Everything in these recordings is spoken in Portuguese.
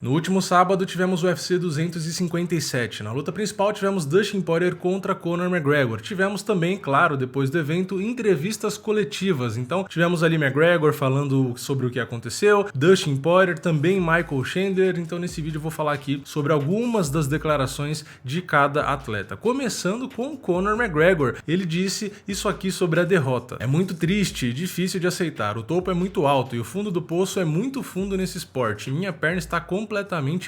No último sábado tivemos o UFC 257. Na luta principal tivemos Dustin Poirier contra Conor McGregor. Tivemos também, claro, depois do evento, entrevistas coletivas. Então tivemos ali McGregor falando sobre o que aconteceu, Dustin Poirier, também Michael Chandler. Então nesse vídeo eu vou falar aqui sobre algumas das declarações de cada atleta. Começando com Conor McGregor. Ele disse isso aqui sobre a derrota. É muito triste e difícil de aceitar. O topo é muito alto e o fundo do poço é muito fundo nesse esporte. Minha perna está completamente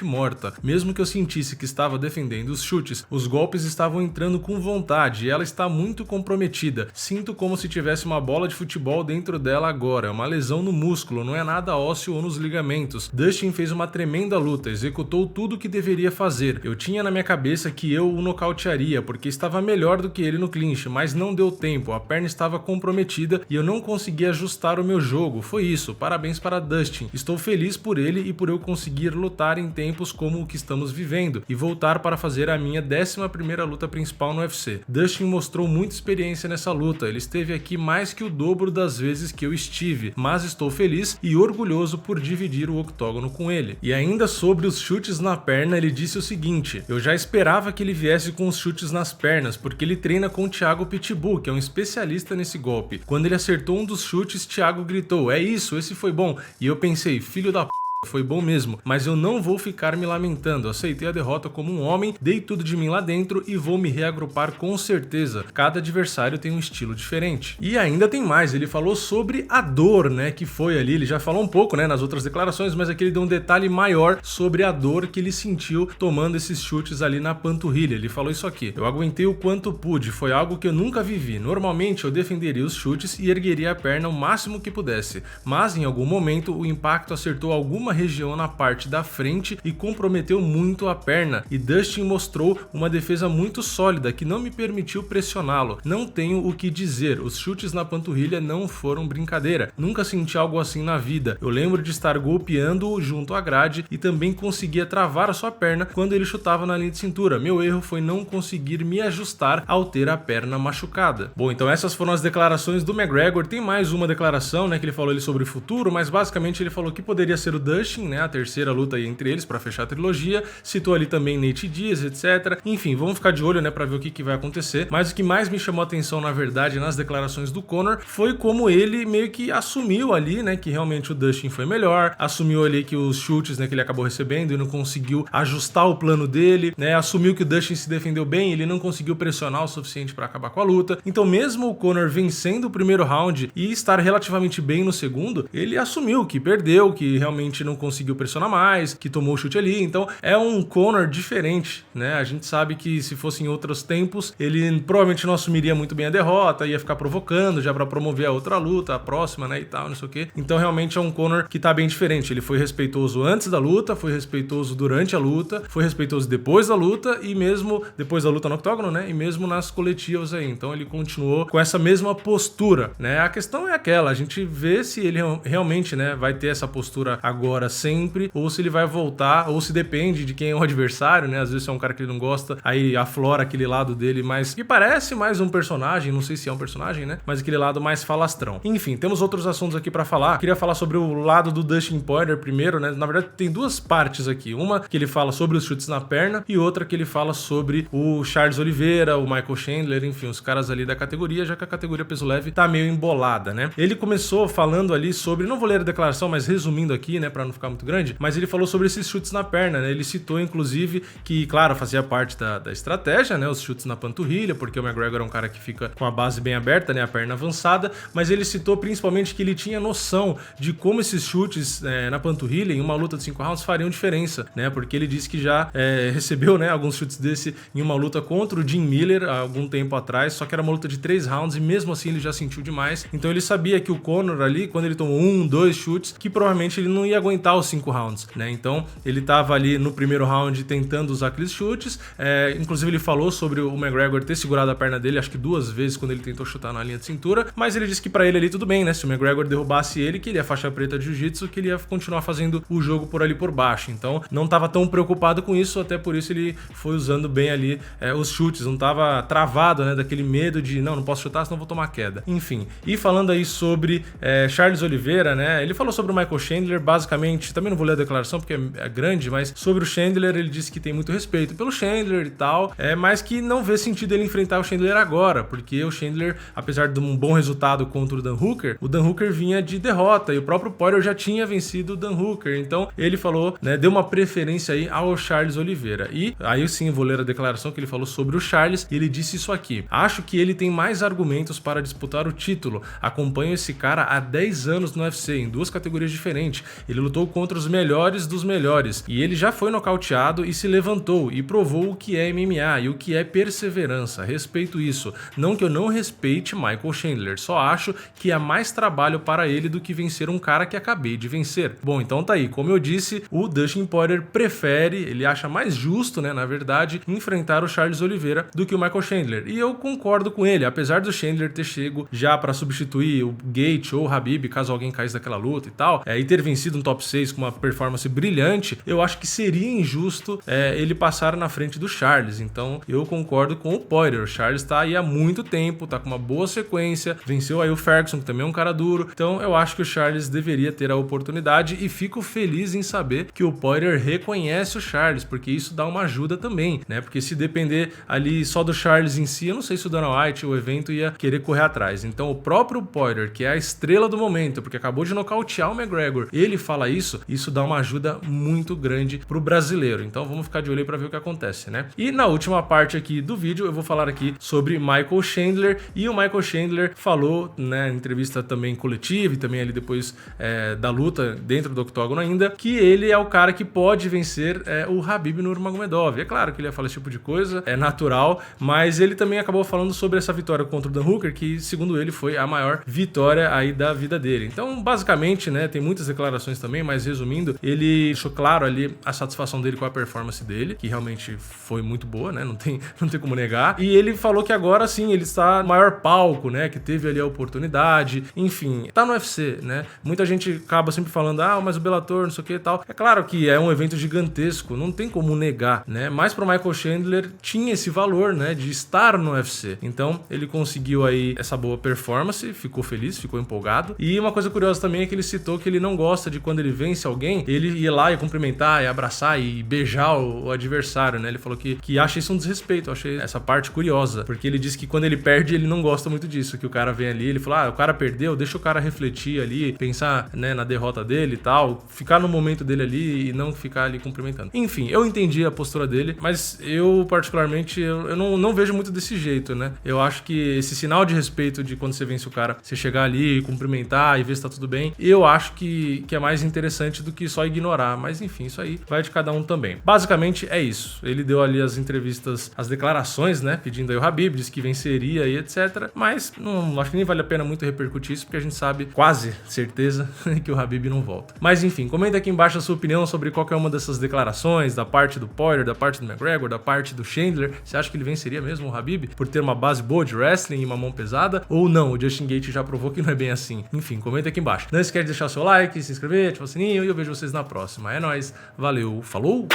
morta. Mesmo que eu sentisse que estava defendendo os chutes, os golpes estavam entrando com vontade e ela está muito comprometida. Sinto como se tivesse uma bola de futebol dentro dela agora. É uma lesão no músculo, não é nada ósseo ou nos ligamentos. Dustin fez uma tremenda luta, executou tudo o que deveria fazer. Eu tinha na minha cabeça que eu o nocautearia, porque estava melhor do que ele no clinch, mas não deu tempo. A perna estava comprometida e eu não consegui ajustar o meu jogo. Foi isso. Parabéns para Dustin. Estou feliz por ele e por eu conseguir lutar em tempos como o que estamos vivendo e voltar para fazer a minha 11ª luta principal no UFC. Dustin mostrou muita experiência nessa luta, ele esteve aqui mais que o dobro das vezes que eu estive, mas estou feliz e orgulhoso por dividir o octógono com ele. E ainda sobre os chutes na perna, ele disse o seguinte: eu já esperava que ele viesse com os chutes nas pernas, porque ele treina com o Thiago Pitbull, que é um especialista nesse golpe. Quando ele acertou um dos chutes, Thiago gritou: é isso, esse foi bom. E eu pensei, filho da p... foi bom mesmo, mas eu não vou ficar me lamentando. Aceitei a derrota como um homem, dei tudo de mim lá dentro e vou me reagrupar com certeza. Cada adversário tem um estilo diferente. E ainda tem mais, ele falou sobre a dor, né, que foi ali. Ele já falou um pouco, né, nas outras declarações, mas aqui ele deu um detalhe maior sobre a dor que ele sentiu tomando esses chutes ali na panturrilha. Ele falou isso aqui: eu aguentei o quanto pude, foi algo que eu nunca vivi. Normalmente eu defenderia os chutes e ergueria a perna o máximo que pudesse, mas em algum momento o impacto acertou alguma região na parte da frente e comprometeu muito a perna, e Dustin mostrou uma defesa muito sólida que não me permitiu pressioná-lo. Não tenho o que dizer, os chutes na panturrilha não foram brincadeira, nunca senti algo assim na vida. Eu lembro de estar golpeando-o junto à grade e também conseguia travar a sua perna quando ele chutava na linha de cintura. Meu erro foi não conseguir me ajustar ao ter a perna machucada. Bom, então essas foram as declarações do McGregor. Tem mais uma declaração, né, que ele falou ali sobre o futuro, mas basicamente ele falou que poderia ser o Dustin, né, a terceira luta aí entre eles para fechar a trilogia. Citou ali também Nate Diaz, etc. Enfim, vamos ficar de olho, né, para ver o que vai acontecer. Mas o que mais me chamou a atenção, na verdade, nas declarações do Conor foi como ele meio que assumiu ali, né, que realmente o Dustin foi melhor, assumiu ali que os chutes, né, que ele acabou recebendo e não conseguiu ajustar o plano dele, né, assumiu que o Dustin se defendeu bem, ele não conseguiu pressionar o suficiente para acabar com a luta. Então, mesmo o Conor vencendo o primeiro round e estar relativamente bem no segundo, ele assumiu que perdeu, que realmente não conseguiu pressionar mais, que tomou o chute ali. Então é um Conor diferente, né? A gente sabe que se fosse em outros tempos, ele provavelmente não assumiria muito bem a derrota, ia ficar provocando já para promover a outra luta, a próxima, né, e tal, não sei o quê. Então realmente é um Conor que tá bem diferente. Ele foi respeitoso antes da luta, foi respeitoso durante a luta, foi respeitoso depois da luta e mesmo depois da luta no octógono, né? E mesmo nas coletivas aí. Então ele continuou com essa mesma postura, né? A questão é aquela, a gente vê se ele realmente, né, vai ter essa postura agora sempre, ou se ele vai voltar, ou se depende de quem é o adversário, né? Às vezes é um cara que ele não gosta, aí aflora aquele lado dele mais, que parece mais um personagem, não sei se é um personagem, né? Mas aquele lado mais falastrão. Enfim, temos outros assuntos aqui pra falar. Queria falar sobre o lado do Dustin Poirier primeiro, né? Na verdade tem duas partes aqui, uma que ele fala sobre os chutes na perna e outra que ele fala sobre o Charles Oliveira, o Michael Chandler, enfim, os caras ali da categoria, já que a categoria peso leve tá meio embolada, né? Ele começou falando ali sobre, não vou ler a declaração, mas resumindo aqui, né, pra não ficar muito grande, mas ele falou sobre esses chutes na perna, né? Ele citou inclusive que, claro, fazia parte da estratégia, né, os chutes na panturrilha, porque o McGregor é um cara que fica com a base bem aberta, né, a perna avançada, mas ele citou principalmente que ele tinha noção de como esses chutes na panturrilha em uma luta de 5 rounds fariam diferença, né, porque ele disse que já recebeu, né, alguns chutes desse em uma luta contra o Jim Miller há algum tempo atrás, só que era uma luta de 3 rounds e mesmo assim ele já sentiu demais. Então ele sabia que o Conor ali, quando ele tomou 1, 2 chutes, que provavelmente ele não ia aguentar os 5 rounds, né? Então ele tava ali no primeiro round tentando usar aqueles chutes, inclusive ele falou sobre o McGregor ter segurado a perna dele, acho que 2 vezes quando ele tentou chutar na linha de cintura, mas ele disse que pra ele ali tudo bem, né? Se o McGregor derrubasse ele, que ele é faixa preta de jiu-jitsu, que ele ia continuar fazendo o jogo por ali por baixo. Então não tava tão preocupado com isso, até por isso ele foi usando bem ali os chutes, não tava travado, né? Daquele medo de não posso chutar, senão vou tomar queda. Enfim, e falando aí sobre Charles Oliveira, né? Ele falou sobre o Michael Chandler, basicamente basicamente, também não vou ler a declaração porque é grande, mas sobre o Chandler, ele disse que tem muito respeito pelo Chandler e tal, mas que não vê sentido ele enfrentar o Chandler agora, porque o Chandler, apesar de um bom resultado contra o Dan Hooker vinha de derrota, e o próprio Poirier já tinha vencido o Dan Hooker, então ele falou, né, deu uma preferência aí ao Charles Oliveira. E aí sim eu vou ler a declaração que ele falou sobre o Charles, e ele disse isso aqui: acho que ele tem mais argumentos para disputar o título, acompanho esse cara há 10 anos no UFC, em 2 categorias diferentes, ele lutou contra os melhores dos melhores, e ele já foi nocauteado e se levantou, e provou o que é MMA e o que é perseverança, respeito isso, não que eu não respeite Michael Chandler, só acho que há mais trabalho para ele do que vencer um cara que acabei de vencer. Bom, então tá aí, como eu disse, o Dustin Poirier prefere, ele acha mais justo, né, na verdade, enfrentar o Charles Oliveira do que o Michael Chandler, e eu concordo com ele, apesar do Chandler ter chego já para substituir o Gaethje ou o Khabib, caso alguém caísse daquela luta e tal, e ter vencido um top 6 com uma performance brilhante, eu acho que seria injusto ele passar na frente do Charles, então eu concordo com o Poirier. O Charles tá aí há muito tempo, tá com uma boa sequência, venceu aí o Ferguson, que também é um cara duro, então eu acho que o Charles deveria ter a oportunidade, e fico feliz em saber que o Poirier reconhece o Charles, porque isso dá uma ajuda também, né, porque se depender ali só do Charles em si, eu não sei se o Dana White, o evento, ia querer correr atrás. Então o próprio Poirier, que é a estrela do momento, porque acabou de nocautear o McGregor, ele fala isso dá uma ajuda muito grande pro brasileiro, então vamos ficar de olho aí pra ver o que acontece, né. E na última parte aqui do vídeo eu vou falar aqui sobre Michael Chandler, e o Michael Chandler falou, né, em entrevista também coletiva e também ali depois da luta dentro do octógono ainda, que ele é o cara que pode vencer o Khabib Nurmagomedov. É claro que ele ia falar esse tipo de coisa, é natural, mas ele também acabou falando sobre essa vitória contra o Dan Hooker, que segundo ele foi a maior vitória aí da vida dele. Então basicamente, né, tem muitas declarações também, mas resumindo, ele deixou claro ali a satisfação dele com a performance dele, que realmente foi muito boa, né, não tem como negar, e ele falou que agora sim, ele está no maior palco, né, que teve ali a oportunidade, enfim, tá no UFC, né, muita gente acaba sempre falando, mas o Bellator, não sei o que e tal, é claro que é um evento gigantesco, não tem como negar, né, mas pro Michael Chandler tinha esse valor, né, de estar no UFC, então ele conseguiu aí essa boa performance, ficou feliz, ficou empolgado, e uma coisa curiosa também é que ele citou que ele não gosta de quando ele vence alguém, ele ir lá e cumprimentar, e abraçar e beijar o adversário, né, ele falou que acha isso um desrespeito, eu achei essa parte curiosa, porque ele disse que quando ele perde, ele não gosta muito disso, que o cara vem ali, ele falou, o cara perdeu, deixa o cara refletir ali, pensar, né, na derrota dele e tal, ficar no momento dele ali e não ficar ali cumprimentando. Enfim, eu entendi a postura dele, mas eu particularmente, eu não vejo muito desse jeito, né, eu acho que esse sinal de respeito de quando você vence o cara, você chegar ali e cumprimentar e ver se tá tudo bem, eu acho que é mais interessante do que só ignorar, mas enfim, isso aí vai de cada um também. Basicamente é isso, ele deu ali as entrevistas, as declarações, né, pedindo aí o Khabib, disse que venceria e etc, mas não acho que nem vale a pena muito repercutir isso, porque a gente sabe, quase certeza, que o Khabib não volta. Mas enfim, comenta aqui embaixo a sua opinião sobre qualquer uma dessas declarações, da parte do Poirier, da parte do McGregor, da parte do Chandler. Você acha que ele venceria mesmo o Khabib por ter uma base boa de wrestling e uma mão pesada? Ou não, o Justin Gaethje já provou que não é bem assim? Enfim, comenta aqui embaixo. Não esquece de deixar seu like, se inscrever, ativar o sininho, e eu vejo vocês na próxima. É nóis, valeu, falou!